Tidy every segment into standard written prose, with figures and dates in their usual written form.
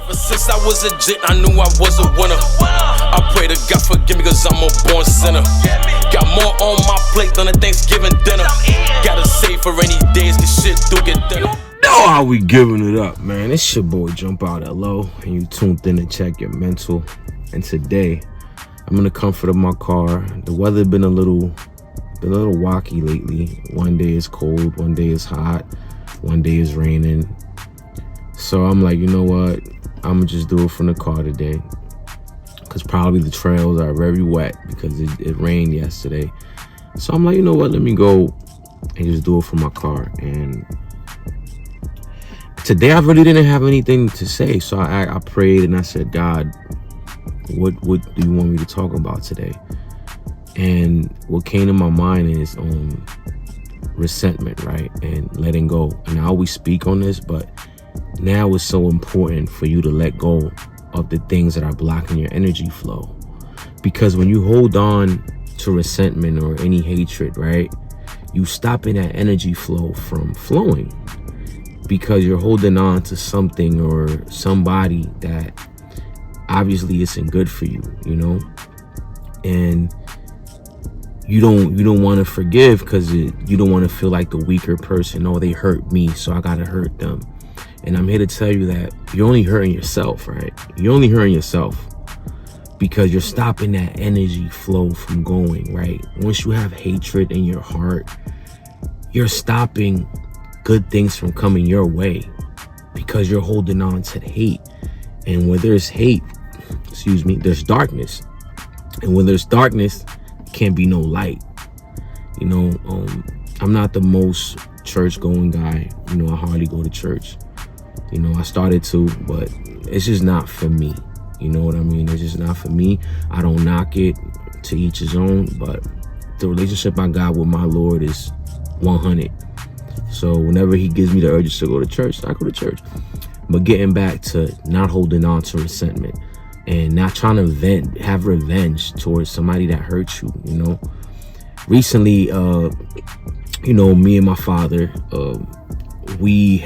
Ever since I was a jit, I knew I was a winner. I pray to God forgive me cause I'm a born sinner. Got more on my plate than a Thanksgiving dinner. Gotta save for any days, this shit do get thinner. Know how we giving it up, man. It's your boy Jumpout LO, and you tuned in to check your mental. And today, I'm in the comfort of my car. The weather been a little wacky lately. One day is cold, one day is hot, one day is raining. So I'm like, you know what? I'm gonna just do it from the car today, because probably the trails are very wet because it rained yesterday. So I'm like, you know what? Let me go and just do it from my car. And today I really didn't have anything to say, so I prayed and I said, God, what do you want me to talk about today? And what came to my mind is resentment, right? And letting go. And I always speak on this, but now it's so important for you to let go of the things that are blocking your energy flow. Because when you hold on to resentment or any hatred, right, you stopping that energy flow from flowing, because you're holding on to something or somebody that obviously isn't good for you, you know? And you don't want to forgive because you don't want to feel like the weaker person. Oh, they hurt me, so I gotta hurt them. And I'm here to tell you that you're only hurting yourself, right? You're only hurting yourself because you're stopping that energy flow from going, right? Once you have hatred in your heart, you're stopping good things from coming your way because you're holding on to the hate. And where there's hate, there's darkness. And when there's darkness, can't be no light. You know, I'm not the most church-going guy. You know, I hardly go to church. You know, I started to, but it's just not for me. You know what I mean? It's just not for me. I don't knock it, to each his own, but the relationship I got with my Lord is 100. So whenever he gives me the urges to go to church, I go to church. But getting back to not holding on to resentment and not trying to have revenge towards somebody that hurt you, you know. Recently, you know, me and my father, we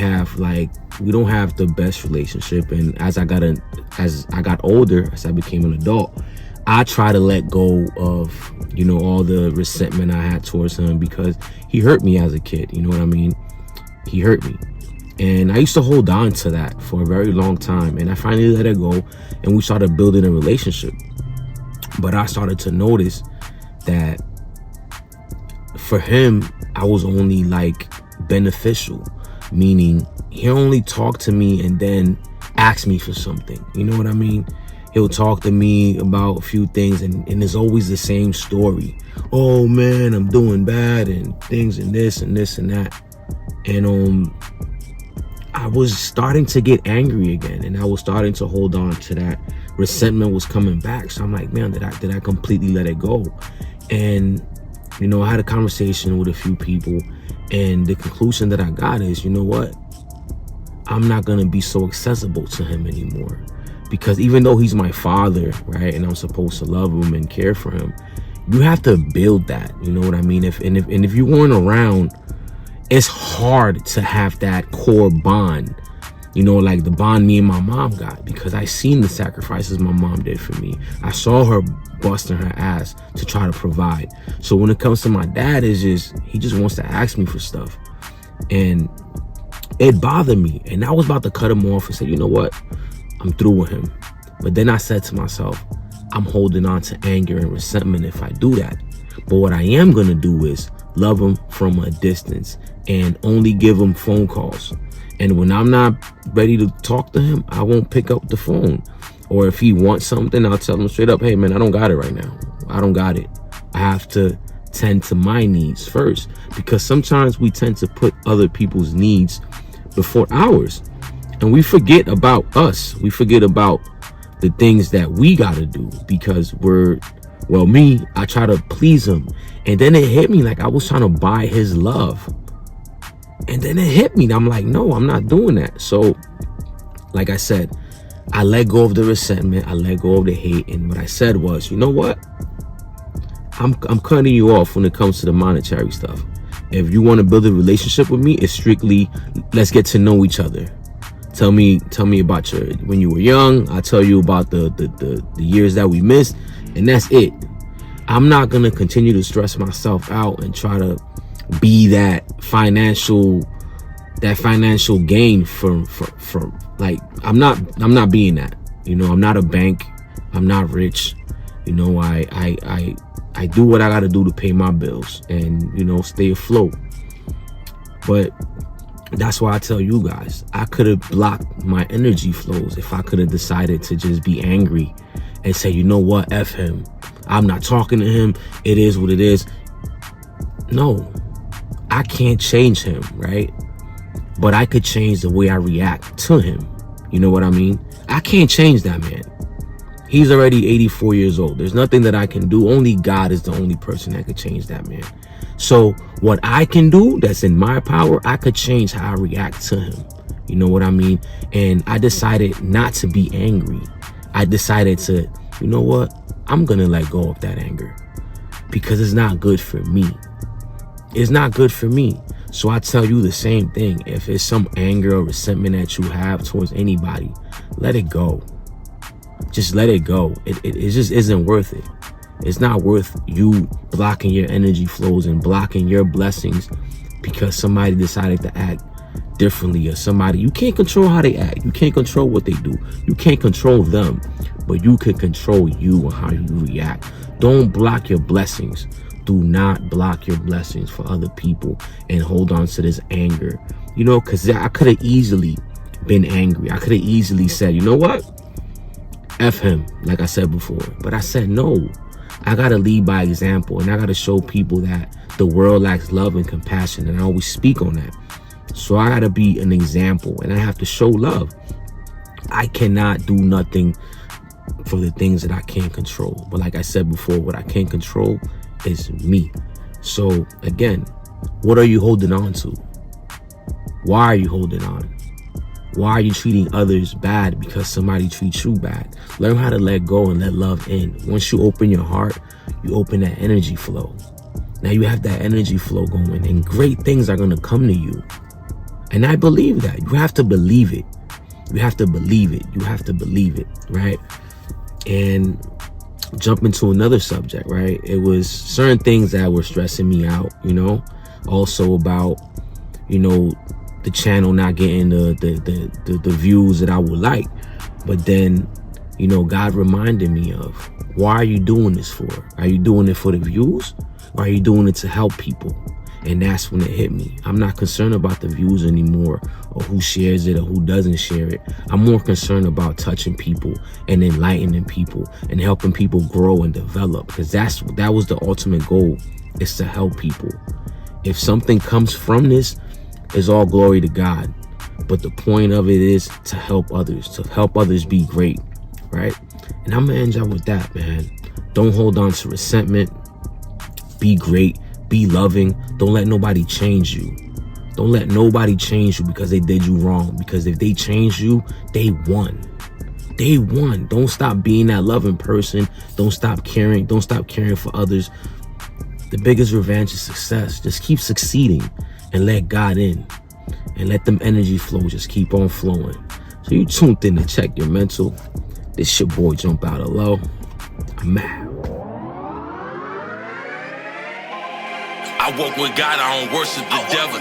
don't have the best relationship. And as I got older, as I became an adult, I try to let go of, you know, all the resentment I had towards him because he hurt me as a kid. You know what I mean? He hurt me. And I used to hold on to that for a very long time. And I finally let it go and we started building a relationship. But I started to notice that for him, I was only like beneficial, meaning he only talked to me and then asked me for something. You know what I mean? He'll talk to me about a few things and it's always the same story. Oh man, I'm doing bad and things and this and this and that. And I was starting to get angry again, and I was starting to hold on to that. Resentment was coming back. So I'm like, man, did I completely let it go? And, you know, I had a conversation with a few people, and the conclusion that I got is, you know what? I'm not going to be so accessible to him anymore. Because even though he's my father, right, and I'm supposed to love him and care for him, you have to build that. You know what I mean? If you weren't around, it's hard to have that core bond, you know, like the bond me and my mom got, because I seen the sacrifices my mom did for me. I saw her busting her ass to try to provide. So when it comes to my dad, he just wants to ask me for stuff. And it bothered me. And I was about to cut him off and say, you know what? I'm through with him. But then I said to myself, I'm holding on to anger and resentment if I do that. But what I am going to do is love him from a distance and only give him phone calls. And when I'm not ready to talk to him, I won't pick up the phone. Or if he wants something, I'll tell him straight up, hey man, I don't got it right now. I don't got it. I have to tend to my needs first, because sometimes we tend to put other people's needs before ours. And we forget about us. We forget about the things that we got to do because I try to please him. And then it hit me like I was trying to buy his love. And then it hit me. I'm like, no, I'm not doing that. So, like I said, I let go of the resentment. I let go of the hate. And what I said was, you know what? I'm cutting you off when it comes to the monetary stuff. If you want to build a relationship with me, it's strictly, let's get to know each other. Tell me about when you were young. I'll tell you about the years that we missed, and that's it. I'm not gonna continue to stress myself out and try to be that financial gain for like, I'm not being that. You know, I'm not a bank. I'm not rich. You know, I do what I gotta do to pay my bills and, you know, stay afloat. But that's why I tell you guys, I could have blocked my energy flows if I could have decided to just be angry and say, you know what, F him. I'm not talking to him. It is what it is. No, I can't change him, right? But I could change the way I react to him. You know what I mean? I can't change that man. He's already 84 years old. There's nothing that I can do. Only God is the only person that could change that man. So what I can do that's in my power, I could change how I react to him. You know what I mean? And I decided not to be angry. I decided to, you know what? I'm going to let go of that anger because it's not good for me. It's not good for me. So I tell you the same thing. If it's some anger or resentment that you have towards anybody, let it go. Just let it go. It just isn't worth it. It's not worth you blocking your energy flows and blocking your blessings because somebody decided to act differently, or somebody, you can't control how they act. You can't control what they do. You can't control them, but you can control you and how you react. Don't block your blessings. Do not block your blessings for other people and hold on to this anger. You know, because I could have easily been angry. I could have easily said, you know what? F him, like I said before. But I said, no, I got to lead by example. And I got to show people that the world lacks love and compassion. And I always speak on that. So I got to be an example and I have to show love. I cannot do nothing for the things that I can't control. But like I said before, what I can't control is me. So again, what are you holding on to? Why are you holding on? Why are you treating others bad because somebody treats you bad? Learn how to let go and let love in. Once you open your heart, you open that energy flow. Now you have that energy flow going and great things are going to come to you. And I believe that. You have to believe it. You have to believe it. You have to believe it, right? And jump into another subject, right? It was certain things that were stressing me out, you know, also about, you know, the channel not getting the views that I would like. But then, you know, God reminded me of, why are you doing this for? Are you doing it for the views? Or are you doing it to help people? And that's when it hit me. I'm not concerned about the views anymore or who shares it or who doesn't share it. I'm more concerned about touching people and enlightening people and helping people grow and develop, because that was the ultimate goal, is to help people. If something comes from this, it's all glory to God. But the point of it is to help others be great, right? And I'm gonna end y'all with that, man. Don't hold on to resentment. Be great. Be loving. Don't let nobody change you. Don't let nobody change you because they did you wrong. Because if they change you, they won. They won. Don't stop being that loving person. Don't stop caring. Don't stop caring for others. The biggest revenge is success. Just keep succeeding and let God in. And let them energy flow just keep on flowing. So you tuned in to Check Your Mental. This your boy Jumpout Low. I'm out. I walk with God, I don't worship the devil.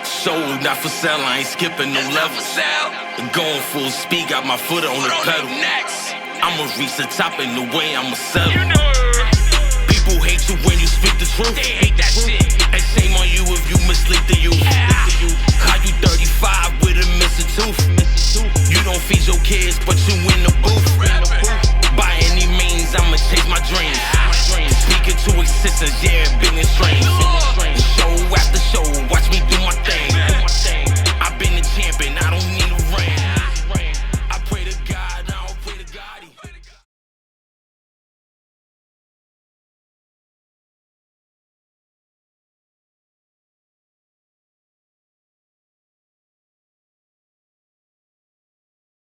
Soul not for sale, I ain't skipping no levels. Going full speed, got my foot on the pedal. I'ma reach the top in the way I'ma settle. People hate you when you speak the truth. They hate that shit. And shame on you if you mislead the youth.